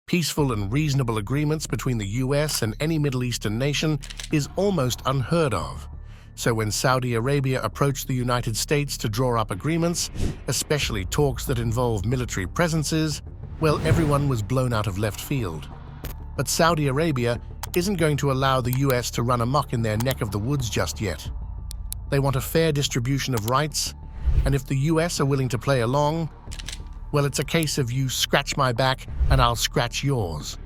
Peaceful and reasonable agreements between the US and any Middle Eastern nation is almost unheard of. So when Saudi Arabia approached the United States to draw up agreements, especially talks that involve military presences, well, everyone was blown out of left field. But Saudi Arabia isn't going to allow the US to run amok in their neck of the woods just yet. They want a fair distribution of rights, and if the US are willing to play along, well, it's a case of you scratch my back and I'll scratch yours.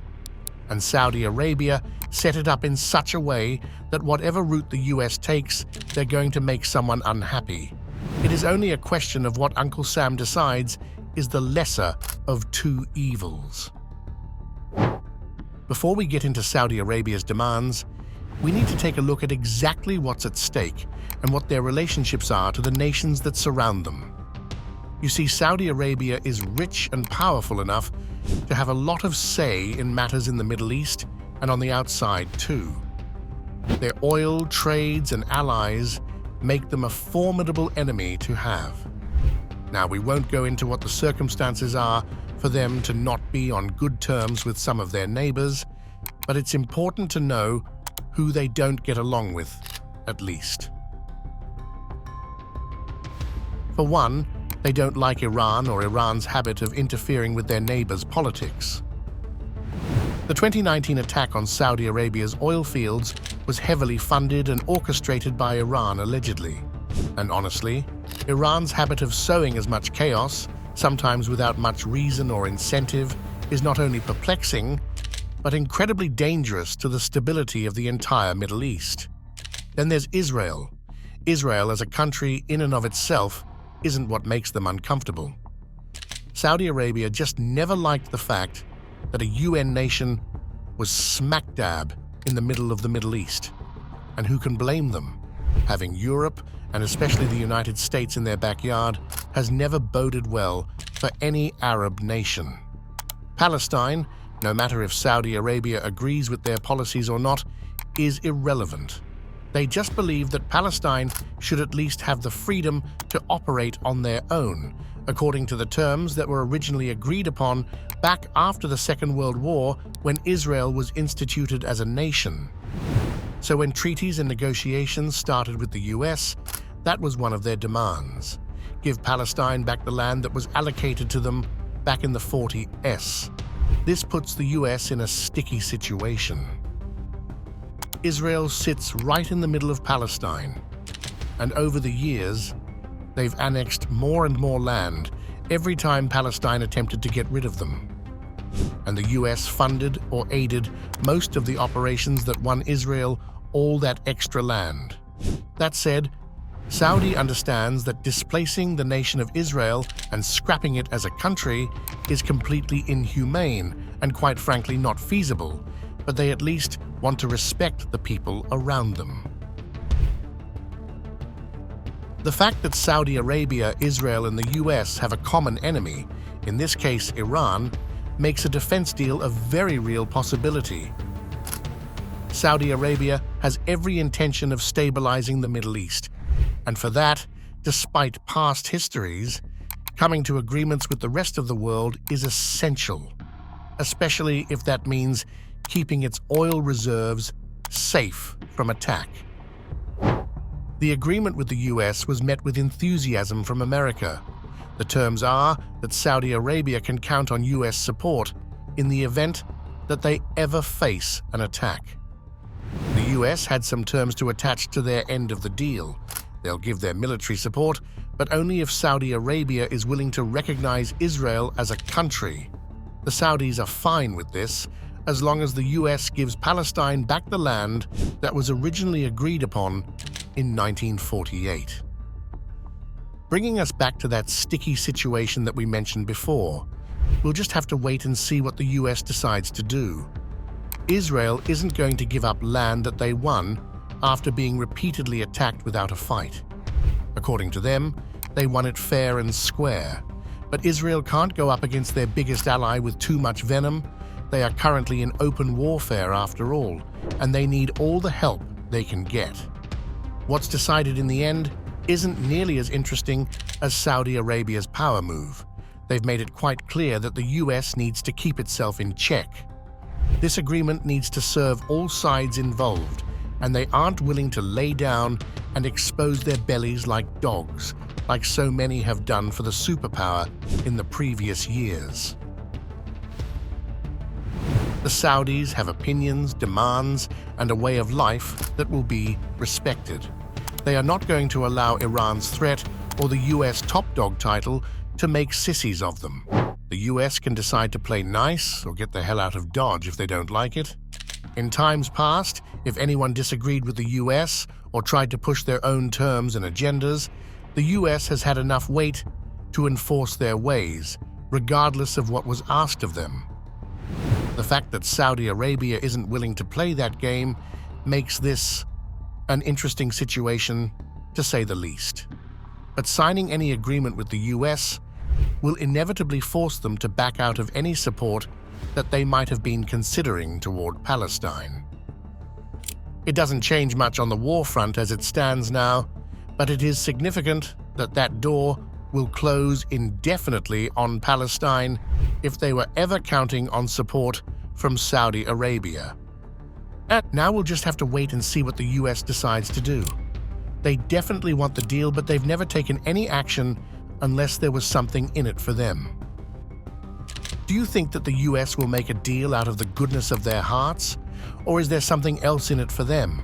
And Saudi Arabia set it up in such a way that whatever route the US takes, they're going to make someone unhappy. It is only a question of what Uncle Sam decides is the lesser of two evils. Before we get into Saudi Arabia's demands, we need to take a look at exactly what's at stake and what their relationships are to the nations that surround them. You see, Saudi Arabia is rich and powerful enough to have a lot of say in matters in the Middle East and on the outside too. Their oil, trades, and allies make them a formidable enemy to have. Now, we won't go into what the circumstances are for them to not be on good terms with some of their neighbors, but it's important to know who they don't get along with, at least. For one, they don't like Iran or Iran's habit of interfering with their neighbors' politics. The 2019 attack on Saudi Arabia's oil fields was heavily funded and orchestrated by Iran, allegedly. And honestly, Iran's habit of sowing as much chaos, sometimes without much reason or incentive, is not only perplexing, but incredibly dangerous to the stability of the entire Middle East. Then there's Israel. Israel as a country in and of itself isn't what makes them uncomfortable. Saudi Arabia just never liked the fact that a UN nation was smack dab in the middle of the Middle East. And who can blame them? Having Europe, and especially the United States in their backyard, has never boded well for any Arab nation. Palestine, no matter if Saudi Arabia agrees with their policies or not, is irrelevant. They just believe that Palestine should at least have the freedom to operate on their own, according to the terms that were originally agreed upon back after the Second World War when Israel was instituted as a nation. So when treaties and negotiations started with the US, that was one of their demands. Give Palestine back the land that was allocated to them back in the 40s. This puts the US in a sticky situation. Israel sits right in the middle of Palestine, and over the years, they've annexed more and more land every time Palestine attempted to get rid of them. And the US funded or aided most of the operations that won Israel all that extra land. That said, Saudi understands that displacing the nation of Israel and scrapping it as a country is completely inhumane and quite frankly not feasible, but they at least want to respect the people around them. The fact that Saudi Arabia, Israel, and the US have a common enemy, in this case Iran, makes a defense deal a very real possibility. Saudi Arabia has every intention of stabilizing the Middle East, and for that, despite past histories, coming to agreements with the rest of the world is essential, especially if that means keeping its oil reserves safe from attack. The agreement with the US was met with enthusiasm from America. The terms are that Saudi Arabia can count on US support in the event that they ever face an attack. The US had some terms to attach to their end of the deal. They'll give their military support, but only if Saudi Arabia is willing to recognize Israel as a country. The Saudis are fine with this, as long as the US gives Palestine back the land that was originally agreed upon in 1948. Bringing us back to that sticky situation that we mentioned before, we'll just have to wait and see what the US decides to do. Israel isn't going to give up land that they won after being repeatedly attacked without a fight. According to them, they won it fair and square. But Israel can't go up against their biggest ally with too much venom. They are currently in open warfare after all, and they need all the help they can get. What's decided in the end isn't nearly as interesting as Saudi Arabia's power move. They've made it quite clear that the US needs to keep itself in check. This agreement needs to serve all sides involved, and they aren't willing to lay down and expose their bellies like dogs, like so many have done for the superpower in the previous years. The Saudis have opinions, demands, and a way of life that will be respected. They are not going to allow Iran's threat or the US top dog title to make sissies of them. The US can decide to play nice or get the hell out of Dodge if they don't like it. In times past, if anyone disagreed with the US or tried to push their own terms and agendas, the US has had enough weight to enforce their ways, regardless of what was asked of them. The fact that Saudi Arabia isn't willing to play that game makes this an interesting situation, to say the least. But signing any agreement with the US will inevitably force them to back out of any support that they might have been considering toward Palestine. It doesn't change much on the war front as it stands now, but it is significant that that door will close indefinitely on Palestine if they were ever counting on support from Saudi Arabia. And now we'll just have to wait and see what the US decides to do. They definitely want the deal, but they've never taken any action unless there was something in it for them. Do you think that the US will make a deal out of the goodness of their hearts, or is there something else in it for them?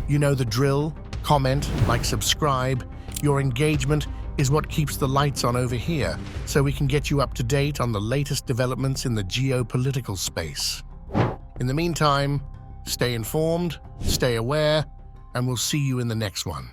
You know the drill. Comment, like, subscribe. Your engagement is what keeps the lights on over here, so we can get you up to date on the latest developments in the geopolitical space. In the meantime, stay informed, stay aware, and we'll see you in the next one.